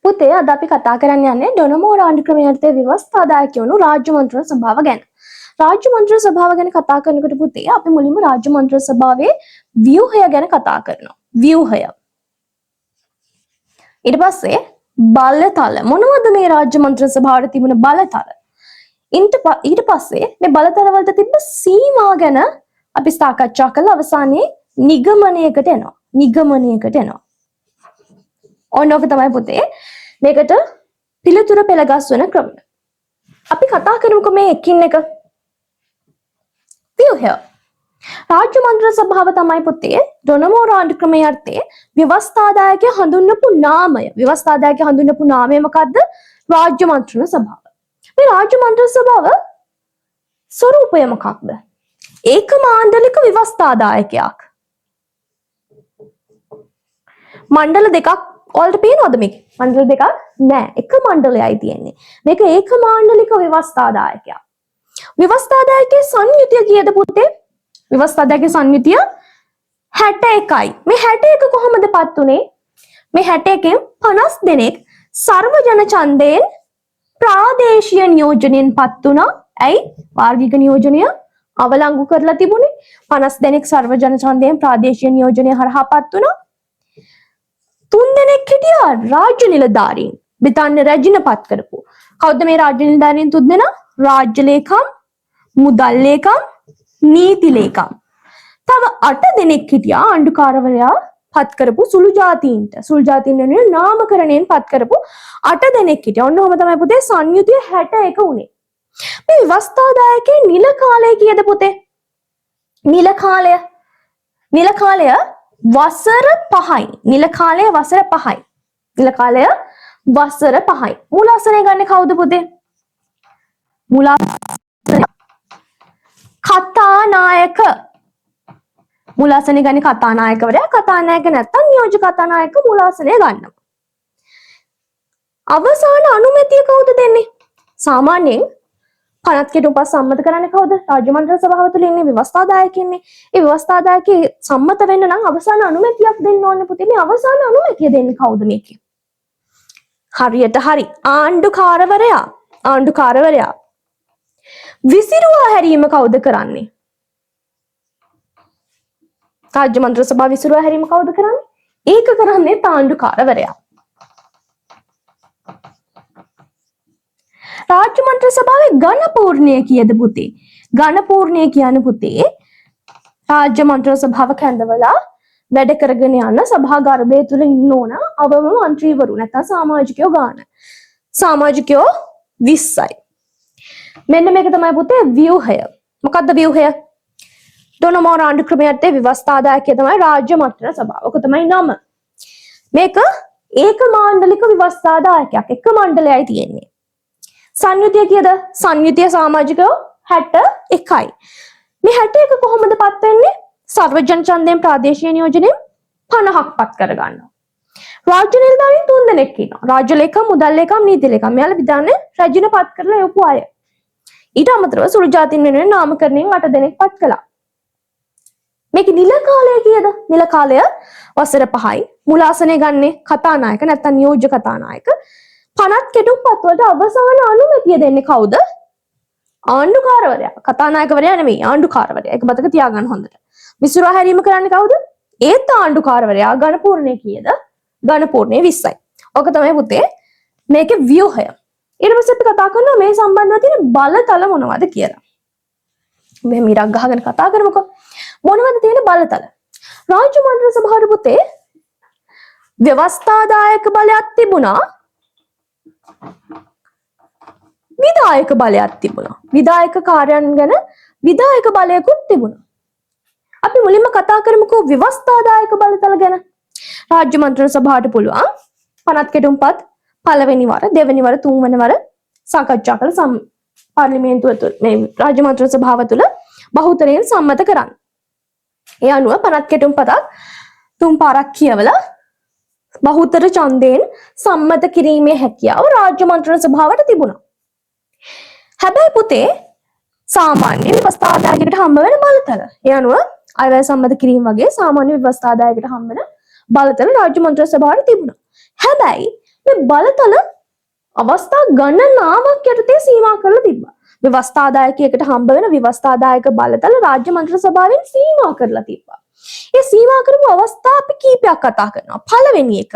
පුතේ අද අපි කතා කරන්න යන්නේ ඩොනමෝ ආණ්ඩු ක්‍රමයේ යටතේ ව්‍යවස්ථාදායක වුණු රාජ්‍ය මන්ත්‍රණ සභාව ගැන. රාජ්‍ය මන්ත්‍රණ සභාව ගැන කතා කරනකොට පුතේ අපි මුලින්ම රාජ්‍ය මන්ත්‍රණ සභාවේ ව්‍යුහය ගැන කතා කරනවා. ව්‍යුහය. ඊට පස්සේ බලතල මොනවද මේ රාජ්‍ය මන්ත්‍රණ සභාවට තිබුණ බලතල? ඊට පස්සේ මේ බලතල වලට තිබ්බ සීමා ගැන අපි සාකච්ඡා කළා. අවසානයේ නිගමනයකට එනවා. ඔන්නෝක තමයි පුතේ මේකට පිළිතුර පෙළගස්වන ක්‍රමය. අපි කතා කරමුකෝ මේ එකින් එක. ව්‍යුහය. රාජ්‍ය මන්ත්‍රණ සභාව තමයි පුතේ ඩොනමෝ ආණ්ඩු ක්‍රමයේ අර්ථයේ ව්‍යවස්ථාදායකය හඳුන්වපු නාමය. ව්‍යවස්ථාදායකය හඳුන්වපු නාමය මොකද්ද? රාජ්‍ය මන්ත්‍රණ සභාව. මේ රාජ්‍ය මන්ත්‍රණ සභාව ස්වරූපය මොකක්ද? ඒකමාණ්ඩලික ව්‍යවස්ථාදායකයක්. මණ්ඩල දෙකක් ඔයාලට පේනවද මේක? මණ්ඩල දෙකක් නෑ. එක මණ්ඩලයයි තියෙන්නේ. මේක ඒකමාණ්ඩලික ව්‍යවස්ථාදායකයක්. ව්‍යවස්ථාදායකයේ සංයුතිය කීයද පුතේ? ව්‍යවස්ථාදායකයේ සංයුතිය 61යි. මේ 61 කොහොමද පත් උනේ? මේ 61 50 දෙනෙක් සර්වජන ඡන්දයෙන් ප්‍රාදේශීය නියෝජනයෙන් පත් වුණා. ඇයි? වාර්ගික නියෝජනය අවලංගු කරලා තිබුණේ. 50 දෙනෙක් සර්වජන ඡන්දයෙන් ප්‍රාදේශීය නියෝජනය හරහා පත් වුණා. 3 දෙනෙක් හිටියා රාජ්‍ය නිලධාරීන්. බ්‍රිතාන්‍ය රැජින පත් කරපු. කවුද මේ රාජ්‍ය නිලධාරීන් 3 දෙනා? රාජ්‍ය ලේකම්, මුදල් ලේකම්, නීති ලේකම්. තව 8 දෙනෙක් හිටියා ආණ්ඩුකාරවරයා පත් කරපු සුළු ජාතීන්ට. සුළු ජාතීන් වෙනුවෙන් නාමකරණයෙන් පත් කරපු 8 දෙනෙක් හිටියා. ඔන්න ඔහම තමයි පුතේ සංයුතිය 61 උනේ. මේ ව්‍යවස්ථාදායකයේ නිල කාලය කීයද පුතේ? නිල කාලය වසර 5යි. නිල කාලය වසර 5යි. නිල කාලය වසර 5යි. මූලාසනය ගන්නේ කවුද පුතේ? කතානායක. මූලාසනය ගන්නේ කතානායකවරයා. කතානායක නැත්තම් නියෝජ්‍ය කතානායක මූලාසනය ගන්නවා. අවසාන අනුමැතිය කවුද දෙන්නේ? සාමාන්‍යයෙන් 50 කෙටුම්පත් සම්මත කරන්නේ කවුද? රාජ්‍ය මන්ත්‍රණ සභාව තුළ ඉන්නේ ව්‍යවස්ථාදායකයන්නේ. ඒ ව්‍යවස්ථාදායකේ සම්මත වෙන්න නම් අවසාන අනුමැතියක් දෙන්න ඕනේ පුතේ. මේ අවසාන අනුමැතිය දෙන්නේ කවුද මේකේ? හරියට හරි. ආණ්ඩුකාරවරයා. විසිරුවා හැරීම කවුද කරන්නේ? රාජ්‍ය මන්ත්‍රණ සභාව විසිරුවා හැරීම කවුද කරන්නේ? ඒක කරන්නේ ආණ්ඩුකාරවරයා. රාජ්‍ය මන්ත්‍රණ සභාවේ ඝන පූර්ණය කීයද පුතේ? ඝන පූර්ණය කියන්නේ පුතේ රාජ්‍ය මන්ත්‍රණ සභාව කැඳවලා වැඩ කරගෙන යන සභාගර්භය තුල ඉන්න ඕන අවම മന്ത്രിවරු නැත්නම් සමාජිකයෝ ගන්න. සමාජිකයෝ 20යි. මෙන්න මේක තමයි පුතේ ව්‍යුහය. මොකද්ද ව්‍යුහය? ඩොනමෝ ආණ්ඩු ක්‍රමයේ ව්‍යවස්ථාදායකය තමයි රාජ්‍ය මන්ත්‍රණ සභාව. ඔක තමයි නම. මේක ඒකමාණ්ඩලික ව්‍යවස්ථාදායකයක්. එක මණ්ඩලයයි තියෙන්නේ. සංයුතිය කීයද? සංයුතිය සමාජිකයෝ 61යි. මේ 61 කොහොමද පත් වෙන්නේ? සර්වජන ඡන්දයෙන් ප්‍රාදේශීය නියෝජනයෙන් 50ක් පත් කර ගන්නවා. රාජ්‍ය නිලධාරීන් 3 දෙනෙක් ඉන්නවා. රාජ්‍ය ලේකම්, මුදල් ලේකම්, නීති ලේකම්. මෙයාලා විධානයේ රැජින පත් කරලා යොපු අය. ඊට අමතරව සුළු ජාතීන් වෙනුවෙන් නාමකරණයෙන් 8 දෙනෙක් පත් කළා. මේකේ නිල කාලය කීයද? නිල කාලය වසර 5යි. මූලාසනය ගන්නේ කතානායක නැත්නම් නියෝජ්‍ය කතානායක. 50 කෙටුම්පත් වලට අවසාන අනුමැතිය දෙන්නේ කවුද? ආණ්ඩුකාරවරයා. කතානායකවරයා නෙමෙයි ආණ්ඩුකාරවරයා. ඒක මතක තියාගන්න හොඳට. විසිරුවා හැරීම කරන්නේ කවුද? ඒත් ආණ්ඩුකාරවරයා. ඝන පූර්ණය කීයද? ඝන පූර්ණය 20යි. ඔක තමයි පුතේ මේකේ ව්‍යුහය. ඊට පස්සේ අපි කතා කරනවා මේ සම්බන්ධව තියෙන බලතල මොනවද කියලා. මේ මිරක් ගහගෙන කතා කරමුකෝ. මොනවද තියෙන බලතල? රාජ්‍ය මන්ත්‍රණ සභාවට පුතේ ව්‍යවස්ථාදායක බලයක් තිබුණා. විධායක බලයක් තිබුණා. විධායක කාර්යයන් ගැන විධායක බලයකුත් තිබුණා. අපි මුලින්ම කතා කරමුකෝ ව්‍යවස්ථාදායක බලතල ගැන. රාජ්‍ය මන්ත්‍රණ සභාවට පුළුවන් 50 කෙටුම්පත් පළවෙනි වර, දෙවෙනි වර, තුන්වෙනි වර සාකච්ඡා කළ පාර්ලිමේන්තුව තුළ මේ රාජ්‍ය මන්ත්‍රණ සභාව තුළ බහුතරයෙන් සම්මත කරන්න. ඒ අනුව 50 කෙටුම්පතක් 3 පාරක් කියවලා බහුතර ඡන්දයෙන් සම්මත කිරීමේ හැකියාව රාජ්‍ය මන්ත්‍රණ සභාවට තිබුණා. හැබැයි පුතේ සාමාන්‍ය ව්‍යවස්ථාදායකයට හම්බ වෙන බලතල. ඒ අනුව අයවැය සම්මත කිරීම වගේ සාමාන්‍ය ව්‍යවස්ථාදායකයට හම්බ වෙන බලතල රාජ්‍ය මන්ත්‍රණ සභාවට තිබුණා. හැබැයි මේ බලතල අවස්ථා ගණනාවක් යටතේ සීමා කරලා තිබ්බා. ව්‍යවස්ථාදායකයෙකුට හම්බ වෙන ව්‍යවස්ථාදායක බලතල රාජ්‍ය මන්ත්‍රී සභාවෙන් සීමා කරලා තිබ්බා. ඒ සීමා කරපු අවස්ථා අපි කීපයක් කතා කරනවා. පළවෙනි එක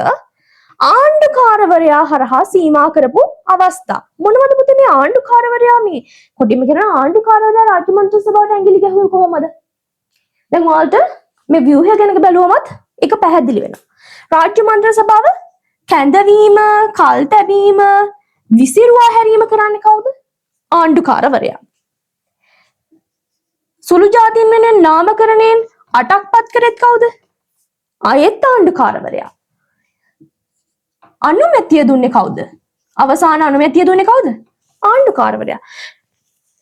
ආණ්ඩුකාරවරයා හරහා සීමා කරපු අවස්ථා. මොනවද පුතේ මේ ආණ්ඩුකාරවරයා මේ කොටිම කියන ආණ්ඩුකාරවරයා රාජ්‍ය මන්ත්‍රී සභාවට ඇඟිලි ගැහුවේ කොහොමද? දැන් ඔයාලට මේ ව්‍යුහය ගැන බැලුවමත් ඒක පැහැදිලි වෙනවා. රාජ්‍ය මන්ත්‍රී සභාව කැඳවීම, කල් තැබීම, විසිරුවා හැරීම කරන්නේ කවුද? ආණ්ඩුකාරවරයා. සුළු ජාතීන් වෙනුවෙන් නාමකරණයෙන් අටක්පත් කරෙත් කවුද? ආයෙත් ආණ්ඩුකාරවරයා. අනුමැතිය දුන්නේ කවුද? අවසාන අනුමැතිය දුන්නේ කවුද? ආණ්ඩුකාරවරයා.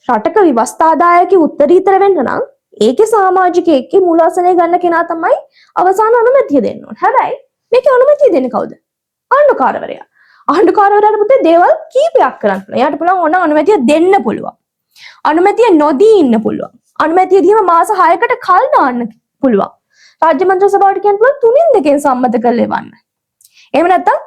රටක ව්‍යවස්ථාදායකේ උත්තරීතර වෙන්න නම් ඒකේ සමාජිකයෙක්ගේ මූලාසනය ගන්න කෙනා තමයි අවසාන අනුමැතිය දෙන්න ඕන. හැබැයි මේකේ අනුමැතිය දෙන්නේ කවුද? ආණ්ඩුකාරවරයා. ආණ්ඩුකාරවරයාට පුතේ දේවල් කීපයක් කරන්න පුළුවන්. එයාට පුළුවන් ඕන අනුමැතිය දෙන්න පුළුවන්. අනුමැතිය නොදී ඉන්න පුළුවන්. අනුමැතිය දීම මාස 6කට කල් දාන්න පුළුවන්. රාජ්‍ය මන්ත්‍රී සභාවට කියන්න පුළුවන් 3න් 2කින් සම්මත කරලා එවන්න. එහෙම නැත්නම්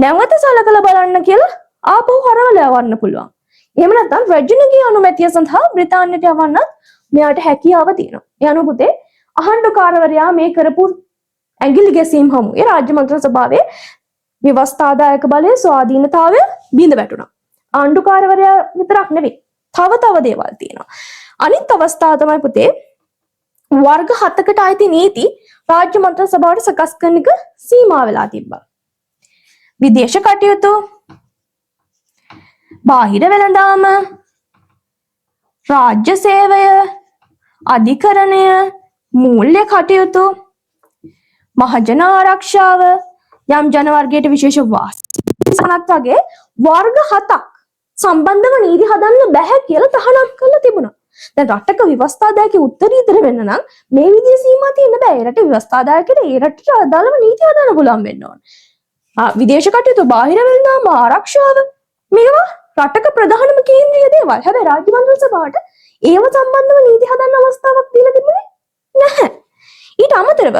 නැවත සලකලා බලන්න කියලා ආපහු හරවලා යවන්න පුළුවන්. එහෙම නැත්නම් රජුණගේ අනුමැතිය සඳහා බ්‍රිතාන්‍යයට යවන්නත් මෙයාට හැකියාව තියෙනවා. ඒ අනුව පුතේ ආණ්ඩුකාරවරයා මේ කරපු ඇඟිලි ගැසීම් හමුවේ රාජ්‍ය මන්ත්‍රී සභාවේ ව්‍යවස්ථාදායක බලයේ ස්වාධීනතාවය බිඳ වැටුණා. ආණ්ඩුකාරවරයා විතරක් නෙවෙයි තව දේවල් තියෙනවා. අනිත් අවස්ථාව තමයි පුතේ වර්ග 7කට අයිති නීති රාජ්‍ය මන්ත්‍රී සභාවට සකස් කරන එක සීමා වෙලා තිබ්බා. විදේශ කටයුතු, බාහිර වෙළඳාම, රාජ්‍ය සේවය, අධිකරණය, මූල්‍ය කටයුතු, මහජන ආරක්ෂාව, යම් ජන වර්ගයට විශේෂ වාසනාවක් වගේ වර්ග 7ක් සම්බන්ධව නීති හදන්න බෑ කියලා තහනම් කරලා තිබුණා. දැන් රටක ව්‍යවස්ථාදායකේ උත්තරීතර වෙන්න නම් මේ විදිහේ සීමා තියෙන්න බෑ. ඒ රටේ ව්‍යවස්ථාදායකයට ඒ රටට අදාළව නීති හදන්න පුළුවන් වෙන්න ඕන. විදේශ කටයුතු, බාහිර වෙළඳාම, ආරක්ෂාව මේවා රටක ප්‍රධානම කේන්ද්‍රීය දේවල්. හැබැයි රාජ්‍ය මන්ත්‍රී සභාවට ඒව සම්බන්ධව නීති හදන්න අවස්ථාවක් දීලා තිබුණේ නැහැ. ඊට අමතරව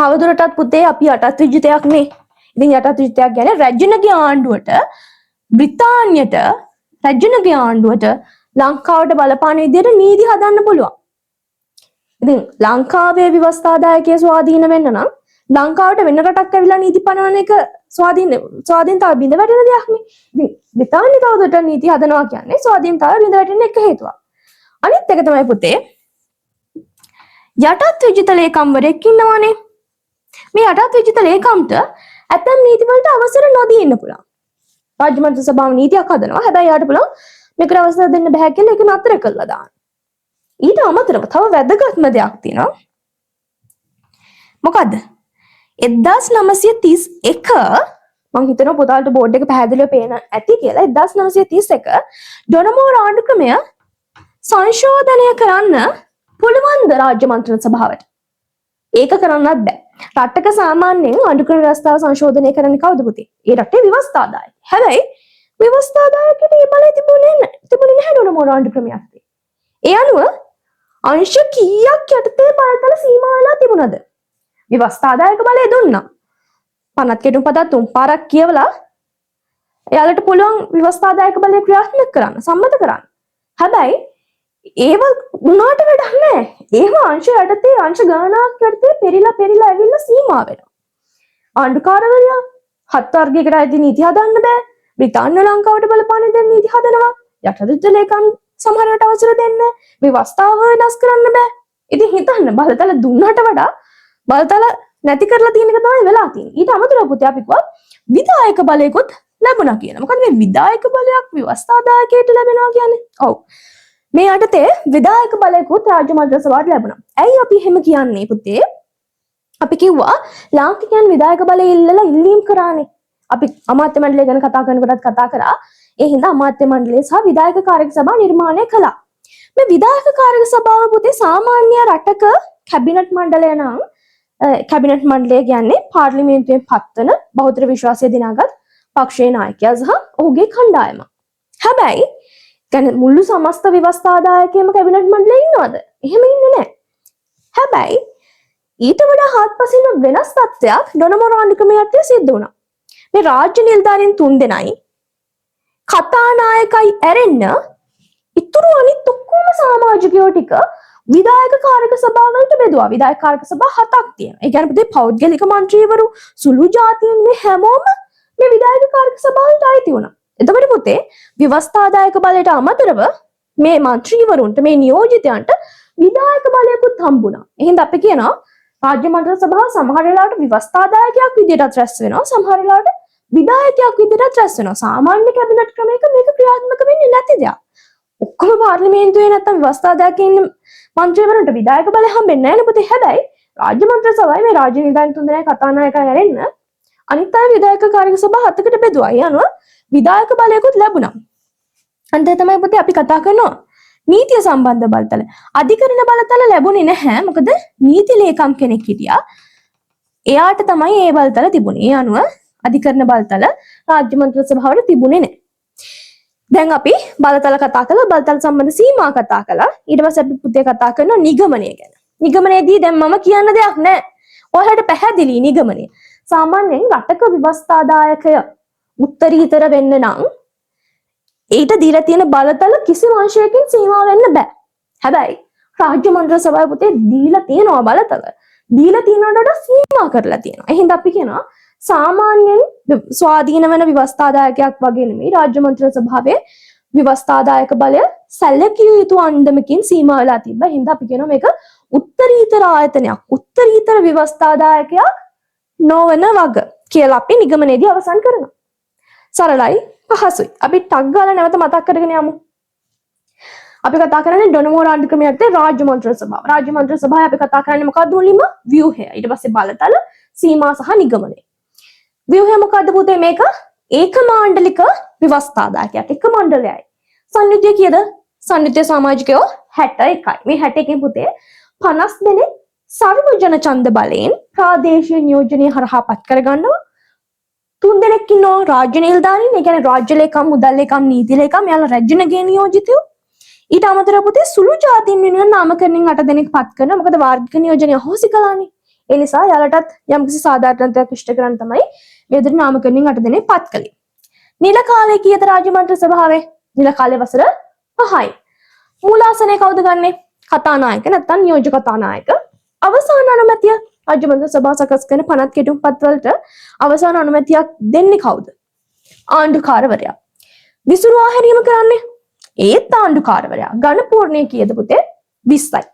තවදුරටත් පුතේ අපි යටත් විජිතයක් නේ. ඉතින් යටත් විජිතයක් ගැන රජුණගේ ආණ්ඩුවට බ්‍රිතාන්‍යයට රජුණගේ ආණ්ඩුවට ලංකාවට බලපාන විදිහට නීති හදන්න පුළුවන්. ඉතින් ලංකාවේ ව්‍යවස්ථාදායකයේ ස්වාධීන වෙන්න නම් ලංකාවට වෙන රටක් ඇවිල්ලා නීති පනවන එක ස්වාධීනතාව බිඳ වැටෙන දෙයක් නේ. ඉතින් බ්‍රිතාන්‍ය තවදුරටත් නීති හදනවා කියන්නේ ස්වාධීනතාව බිඳ වැටෙන එක හේතුවක්. අනිත් එක තමයි පුතේ යටත් විජිත ලේකම්වරයෙක් ඉන්නවානේ. මේ යටත් විජිත ලේකම්ට ඇතම් නීති වලට අවසර නොදී ඉන්න පුළුවන්. රාජ්‍ය මන්ත්‍රී සභාව නීතියක් හදනවා. හැබැයි යාට පුළුවන් මේකට අවසර දෙන්න බෑ කියලා ඒක නතර කරලා දාන්න. ඊට අමතරව තව වැදගත්ම දෙයක් තියෙනවා. මොකද්ද? 1931 මම හිතනවා පොතාලට බෝඩ් එක පැහැදිලිව පේන ඇති කියලා. 1931 ඩොනමෝර් ආණ්ඩු ක්‍රමය සංශෝධනය කරන්න පුළුවන්ද රාජ්‍ය මන්ත්‍රී සභාවට? ඒක කරන්නත් බෑ. රටක සාමාන්‍යයෙන් ආණ්ඩු ක්‍රම ව්‍යවස්ථාව සංශෝධනය කරන්නේ කවුද පුතේ? ඒ රටේ ව්‍යවස්ථාදායක. හැබැයි ව්‍යවස්ථාදායකයට මේ බලය තිබුණේ නැහැ ඩොනමෝර් ආණ්ඩු ක්‍රමයක්. ඒ අනුව අංශ කීයක් යටතේ බලතල සීමා වෙලා තිබුණද? ව්‍යවස්ථාදායක බලය දුන්නා. පනත් කෙටුම්පතක් 3 පාරක් කියවලා එයාලට පුළුවන් ව්‍යවස්ථාදායක බලය ක්‍රියාත්මක කරන්න, සම්මත කරන්න. හැබැයි ඒව උනාට වැඩක් නැහැ. ඒව අංශ යටතේ අංශ ගණනාවක් යටතේ පෙරිලා ඇවිල්ලා සීමා වෙනවා. ආණ්ඩුකාරවරයා 7 වර්ගයකට අයිති නීති හදන්න බෑ. බ්‍රිතාන්‍ය ලංකාවට බලපාන දෙන්න නීති හදනවා. යටත් ලේකම් සමහරවට අවසර දෙන්න. මේ වස්තාව වෙනස් කරන්න බෑ. ඉතින් හිතන්න බලතල දුන්නට වඩා බලතල නැති කරලා තියෙන එක තමයි වෙලා තියෙන්නේ. ඊට අමතරව පුතේ අපි කිව්වා විධායක බලයකොත් ලැබුණා කියලා. මොකද මේ විධායක බලයක් ව්‍යවස්ථාදායකයට ලැබෙනවා කියන්නේ? ඔව්. මේ යටතේ විධායක බලයකොත් රාජ්‍ය මන්ත්‍රී සභාවට ලැබුණා. ඇයි අපි එහෙම කියන්නේ පුතේ? අපි කිව්වා ලාංකිකයන් විධායක බලය ඉල්ලලා ඉල්ලීම් කරානේ. අපි අමාත්‍ය මණ්ඩලය ගැන කතා කරනකොටත් කතා කරා. ඒ හින්දා අමාත්‍ය මණ්ඩලය සහ විධායක කාර්යක සභාව නිර්මාණය කළා. මේ විධායක කාර්යක සභාව පුතේ සාමාන්‍ය රටක කැබිනට් මණ්ඩලය නම් කැබිනට් මණ්ඩලය කියන්නේ පාර්ලිමේන්තුවෙන් පත්වන බහුතර විශ්වාසය දිනාගත් පක්ෂයේ නායකයා සහ ඔහුගේ කණ්ඩායම. හැබැයි කියන්නේ මුළු සමස්ත ව්‍යවස්ථාදායකයම කැබිනට් මණ්ඩලයේ ඉන්නවද? එහෙම ඉන්නේ නැහැ. හැබැයි ඊට වඩා හාත්පසින්ම වෙනස් තත්ත්වයක් ඩොනමෝර් ආණ්ඩු ක්‍රමය යටතේ සිද්ධ වුණා. මේ රාජ්‍ය නිලධාරීන් 3 දෙනයි කතානායකයි ඇරෙන්න ඉතුරු අනිත් ඔක්කොම සමාජිකයෝ ටික විධායක කාරක සභාවලට බෙදුවා. විධායක කාරක සභා 7ක් තියෙනවා. ඒ කියන්නේ පුතේ පෞද්ගලික മന്ത്രിවරු සුළු ජාතීන් මේ හැමෝම මේ විධායක කාරක සභාවලට අයිති වුණා. එතකොට පුතේ ව්‍යවස්ථාදායක බලයට අමතරව මේ മന്ത്രിවරුන්ට මේ නියෝජිතයන්ට විධායක බලයකුත් හම්බුණා. එහෙනම් අපි කියනවා රාජ්‍ය මණ්ඩල සභාව සමහර වෙලාවට ව්‍යවස්ථාදායකයක් විදිහට රැස් වෙනවා. සමහර වෙලාවට විධායකයක් විදිහට රැස් වෙනවා. සාමාන්‍ය කැබිනට් ක්‍රමයක මේක ක්‍රියාත්මක වෙන්නේ නැති දෙයක්. ඔක්කොම පාර්ලිමේන්තුවේ නැත්තම් ව්‍යවස්ථාදායකයින් මන්ත්‍රීවරුන්ට විධායක බලය හම්බෙන්නේ නැහැ නේ පුතේ. හැබැයි රාජ්‍ය මන්ත්‍රී සභාවේ මේ රාජ්‍ය නිලධාරීන් 3 දෙනා කතානායකයන් ඇරෙන්න අනිත් අය විධායක කාර්ය සභා 7කට බෙදුවා. ඒ අනුව විධායක බලයකුත් ලැබුණා. අන්තය තමයි පුතේ අපි කතා කරනවා නීතිය සම්බන්ධ බලතල. අධිකරණ බලතල ලැබුණේ නැහැ. මොකද නීති ලේකම් කෙනෙක් හිටියා. එයාට තමයි මේ බලතල තිබුණේ. ඒ අනුව අධිකරණ බලතල රාජ්‍ය මන්ත්‍රී සභාවට තිබුණේ නැහැ. දැන් අපි බලතල කතා කළා, බලතල සම්බන්ධ සීමා කතා කළා. ඊට පස්සේ අපි පුතේ කතා කරනවා නිගමනය ගැන. නිගමනයේදී දැන් මම කියන්න දෙයක් නැහැ. ඔයාලට පැහැදිලි නිගමනය. සාමාන්‍යයෙන් රටක ව්‍යවස්ථාදායකය උත්තරීතර වෙන්න නම් ඊට දීලා තියෙන බලතල කිසිම අංශයකින් සීමා වෙන්න බෑ. හැබැයි රාජ්‍ය මණ්ඩල සභාව පුතේ දීලා තියෙනවා බලතල. දීලා තියෙනවට වඩා සීමා කරලා තියෙනවා. එහෙනම් අපි කියනවා සාමාන්‍යයෙන් ස්වාධීන වෙන ව්‍යවස්ථාදායකයක් වගේ නෙමෙයි රාජ්‍ය මන්ත්‍රී සභාවේ ව්‍යවස්ථාදායක බලය සැලකිය යුතු අන්දමකින් සීමා වෙලා තිබ්බා. එහෙනම් අපි කියනවා මේක උත්තරීතර ආයතනයක්. උත්තරීතර ව්‍යවස්ථාදායකයක් නොවන වග කියලා අපි නිගමනයේදී අවසන් කරනවා. සරලයි පහසුයි. අපි ටක් ගාලා නැවත මතක් කරගෙන යමු. අපි කතා කරන්නේ ඩොනමෝ රාජ්‍ය ක්‍රමයේ යටතේ රාජ්‍ය මන්ත්‍රී සභාව. රාජ්‍ය මන්ත්‍රී සභාවේ අපි කතා කරන්නේ මොකක්ද මුලින්ම? ව්‍යුහය. ඊට පස්සේ බලතල, සීමා සහ නිගමනය. ව්‍යුහය මොකද්ද පුතේ? මේක ඒකමාණ්ඩලික ව්‍යවස්ථාදායකයක්. එක මණ්ඩලයයි. සංයුතිය කීයද? සංයුතිය සමාජිකයෝ 61යි. මේ 61 පුතේ 50 දෙනෙක් සර්වජන ඡන්ද බලයෙන් ප්‍රාදේශීය නියෝජනය හරහා පත් කරගන්නවා. 3 දෙනෙක් ඉන්නවා රාජ්‍ය නිලධාරීන්. ඒ කියන්නේ රාජ්‍ය ලේකම්, මුදල් ලේකම්, නීති ලේකම්, යාලා රැජිනගේ නියෝජිතයෝ. ඊට අමතරව පුතේ සුළු ජාතීන් වෙනුවෙන් නාමකරණයෙන් 8 දෙනෙක් පත් කරනවා. මොකද වාර්ගික නියෝජනය අහෝසි කළානේ. ඒ නිසා යාලටත් යම්කිසි සාධාරණත්වයක් ඉෂ්ට කරන් තමයි මේ විදිහට නාමකරණයෙන් 8 දෙනෙක් පත් කළේ. නිල කාලය කීයද රාජ්‍ය මන්ත්‍රී සභාවේ? නිල කාලය වසර 5යි. මූලාසනය කවුද ගන්නෙ? කතානායක නැත්නම් නියෝජ්‍ය කතානායක. අවසාන අනුමැතිය රාජ්‍ය මන්ත්‍රී සභාව සකස් කරන පනත් කෙටුම්පත් වලට අවසාන අනුමැතියක් දෙන්නේ කවුද? ආණ්ඩුකාරවරයා. විසුරුවා හැරීම කරන්නේ ඒත් ආණ්ඩුකාරවරයා. ඝන පූර්ණය කීයද පුතේ? 20යි.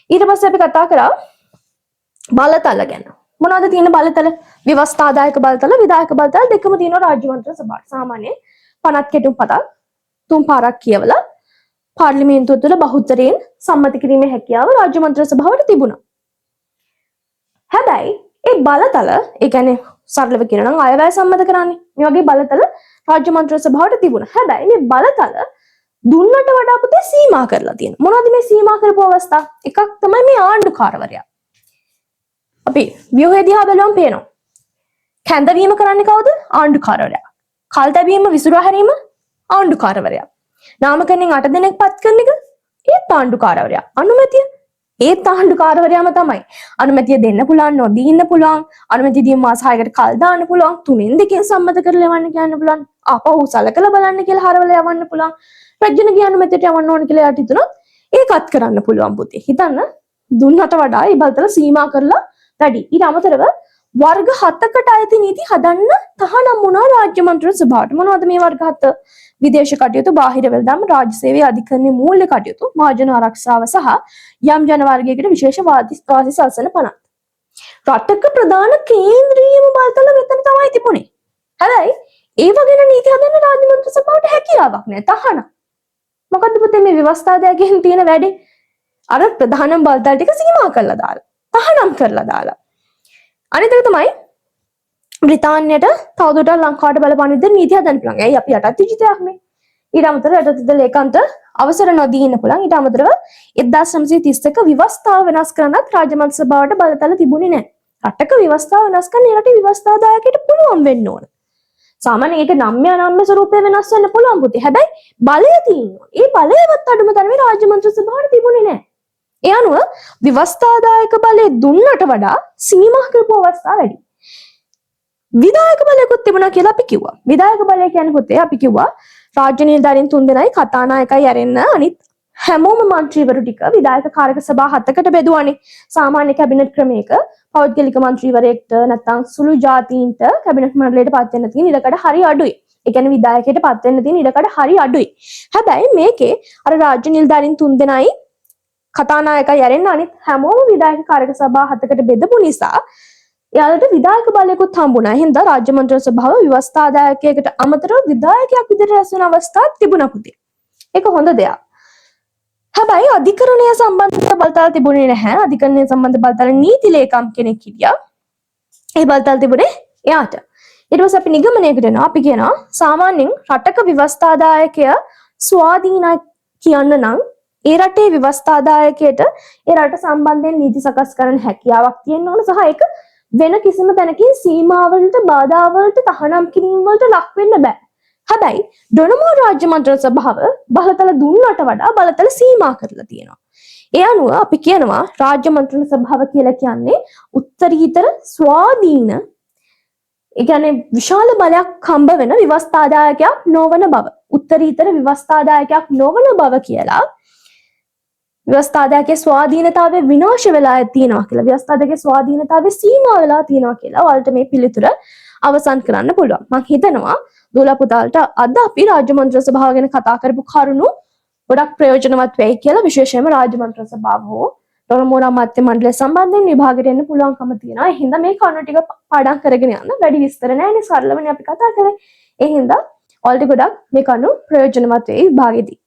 ඊට පස්සේ අපි කතා කරා බලතල ගැන. මොනවද තියෙන බලතල? ව්‍යවස්ථාදායක බලතල, විධායක බලතල දෙකම තියෙනවා රාජ්‍ය මන්ත්‍රී සභාවට. සාමාන්‍යයෙන් පනත් කෙටුම්පතක් 3 පාරක් කියවලා පාර්ලිමේන්තුව තුළ බහුතරයෙන් සම්මත කිරීමේ හැකියාව රාජ්‍ය මන්ත්‍රී සභාවට තිබුණා. හැබැයි ඒ බලතල, ඒ කියන්නේ සරලව කියනවා නම් අයවැය සම්මත කරන්නේ. මේ වගේ බලතල රාජ්‍ය මන්ත්‍රී සභාවට තිබුණා. හැබැයි මේ බලතල දුන්නට වඩා පුතේ සීමා කරලා තියෙනවා. මොනවද මේ සීමා කරපු අවස්ථා? එකක් තමයි මේ ආණ්ඩුකාරවරයා. අපි ව්‍යුහය දිහා බලුවම පේනවා. කැඳවීම කරන්නේ කවුද? ආණ්ඩුකාරවරයා. කල් තැබීම, විසුරුවා හැරීම ආණ්ඩුකාරවරයා. නාමකරණයෙන් 8 දෙනෙක් පත් කරන එක ඒත් ආණ්ඩුකාරවරයා. අනුමැතිය ඒත් ආණ්ඩුකාරවරයාම තමයි. අනුමැතිය දෙන්න පුළුවන්, නොදීන්න පුළුවන්. අනුමැතිය දීම මාස 6කට කල් දාන්න පුළුවන්. 3න් 2කින් සම්මත කරලා යවන්න කියන්න පුළුවන්. ආපහු සලකලා බලන්න කියලා හරවලා යවන්න පුළුවන්. රජුණගේ අනුමැතියට යවන්න ඕන කියලා යට හිතුණොත් ඒකත් කරන්න පුළුවන් පුතේ. හිතන්න දුන්නට වඩා ඒ බලතල සීමා කරලා වැඩි. ඊට අමතරව වර්ග 7කට අයිති නීති හදන්න තහනම් වුණා රාජ්‍ය මන්ත්‍රී සභාවට. මොනවද මේ වර්ග 7? විදේශ කටයුතු, බාහිර වෙළඳාම්, රාජ්‍ය සේවය, අධිකරණයේ මූල්‍ය කටයුතු, මහජන ආරක්ෂාව සහ යම් ජන වර්ගයකට විශේෂ වාසි සලසන පනත්. රටක ප්‍රධාන කේන්ද්‍රීයම බලතල මෙතන තමයි තිබුණේ. හැබැයි ඒ වගේ නීති හදන්න රාජ්‍ය මන්ත්‍රී සභාවට හැකියාවක් නැහැ. තහනම්. මොකද්ද පුතේ මේ ව්‍යවස්ථාදායකයන් තියෙන වැඩේ? අර ප්‍රධානම බලතල ටික සීමා කරලා දාලා. තහනම් කරලා දාලා. අනිත් එක තමයි බ්‍රිතාන්‍යයට තවදුරටත් ලංකාවට බලපාන විදිහට නීති හදන්න පුළුවන්. ඇයි අපි යටත් විජිතයක් නේ. ඊට අමතරව යටත් ලේකම්ට අවසර නොදී ඉන්න පුළුවන්. ඊට අමතරව 1931 ව්‍යවස්ථාව වෙනස් කරන්නත් රාජ්‍ය මන්ත්‍රී සභාවට බලතල තිබුණේ නැහැ. රටක ව්‍යවස්ථාව වෙනස් කරන්න ඒ රටේ ව්‍යවස්ථාදායකයට පුළුවන් වෙන්න ඕන. සාමාන්‍යයෙන් ඒක නම්‍ය ස්වරූපේ වෙනස් වෙන්න පුළුවන් පුතේ. හැබැයි බලය තියෙනවා. ඒ බලයවත් අඩුම තරමේ රාජ්‍ය මන්ත්‍රී සභාවට තිබුණේ නැහැ. ඒ අනුව ව්‍යවස්ථාදායක බලය දුන්නට වඩා සීමා කරපු අවස්ථා වැඩි. විධායක බලයකුත් තිබුණා කියලා අපි කිව්වා. විධායක බලය කියන්නේ පුතේ අපි කිව්වා රාජ්‍ය නිලධාරීන් 3 දෙනයි කතානායකයි ඇරෙන්න අනිත් හැමෝම മന്ത്രിවරු ටික විධායක කාරක සභා 7කට බෙදුවානේ. සාමාන්‍ය කැබිනට් ක්‍රමයක පෞද්ගලික മന്ത്രിවරයෙක්ට නැත්නම් සුළු ජාතීන්ට කැබිනට් මණ්ඩලයට පත් වෙන්න තියෙන ඉඩකඩ හරි අඩුයි. ඒ කියන්නේ විධායකයට පත් වෙන්න තියෙන ඉඩකඩ හරි අඩුයි. හැබැයි මේකේ අර රාජ්‍ය නිලධාරීන් 3 දෙනයි කතානායකයි ඇරෙන්න අනිත් හැමෝම විධායක කාරක සභා 7කට බෙදපු නිසා එයාලට විධායක බලයකුත් හම්බුණා. හින්දා රාජ්‍ය මන්ත්‍රී සභාව ව්‍යවස්ථාදායකයකට අමතරව විධායකයෙක් විදිහට රැස් වෙන අවස්ථාවක් තිබුණා පුතේ. ඒක හොඳ දෙයක්. හැබැයි අධිකරණය සම්බන්ධ බලතල තිබුණේ නැහැ. අධිකරණය සම්බන්ධ බලතල නීති ලේකම් කෙනෙක් හිටියා. ඒ බලතල තිබුණේ එයාට. ඊට පස්සේ අපි නිගමනයකට එනවා. අපි කියනවා සාමාන්‍යයෙන් රටක ව්‍යවස්ථාදායකය ස්වාධීනයි කියන්න නම් ඒ රටේ ව්‍යවස්ථාදායකයට ඒ රට සම්බන්ධයෙන් නීති සකස් කරන්න හැකියාවක් තියෙන්න ඕන සහ ඒක වෙන කිසිම තැනකින් සීමාවලට බාධාවලට තහනම් කිරීම වලට ලක් වෙන්න බෑ. හැබැයි ඩොනමෝ රාජ්‍ය මන්ත්‍රී සභාව බලතල දුන්නට වඩා බලතල සීමා කරලා තියෙනවා. ඒ අනුව අපි කියනවා රාජ්‍ය මන්ත්‍රී සභාව කියලා කියන්නේ උත්තරීතර ස්වාධීන ඒ කියන්නේ විශාල බලයක් හම්බ වෙන ව්‍යවස්ථාදායකයක් නොවන බව. උත්තරීතර ව්‍යවස්ථාදායකයක් නොවන බව කියලා ව්‍යවස්ථාදායකයේ ස්වාධීනතාවය විනාශ වෙලා තියෙනවා කියලා ව්‍යවස්ථාදායකයේ ස්වාධීනතාවය සීමා වෙලා තියෙනවා කියලා ඔයාලට මේ පිළිතුර අවසන් කරන්න පුළුවන්. මම හිතනවා දෝලා පුතාලට අද අපි රාජ්‍ය මන්ත්‍රී සභාව ගැන කතා කරපු කරුණු ගොඩක් ප්‍රයෝජනවත් වෙයි කියලා විශේෂයෙන්ම රාජ්‍ය මන්ත්‍රී සභාව හෝ ඩොනමෝරා අමාත්‍ය මණ්ඩලය සම්බන්ධයෙන් විභාගයට එන්න පුළුවන්කම තියෙනවා. ඒ හින්දා මේ කරුණු ටික පාඩම් කරගෙන යන්න වැඩි විස්තර නැහැනේ සරලවනේ අපි කතා කරේ. ඒ හින්දා ඔයාලට ගොඩක් මේ කරුණු ප්‍රයෝජනවත් වෙයි විභාගෙදී.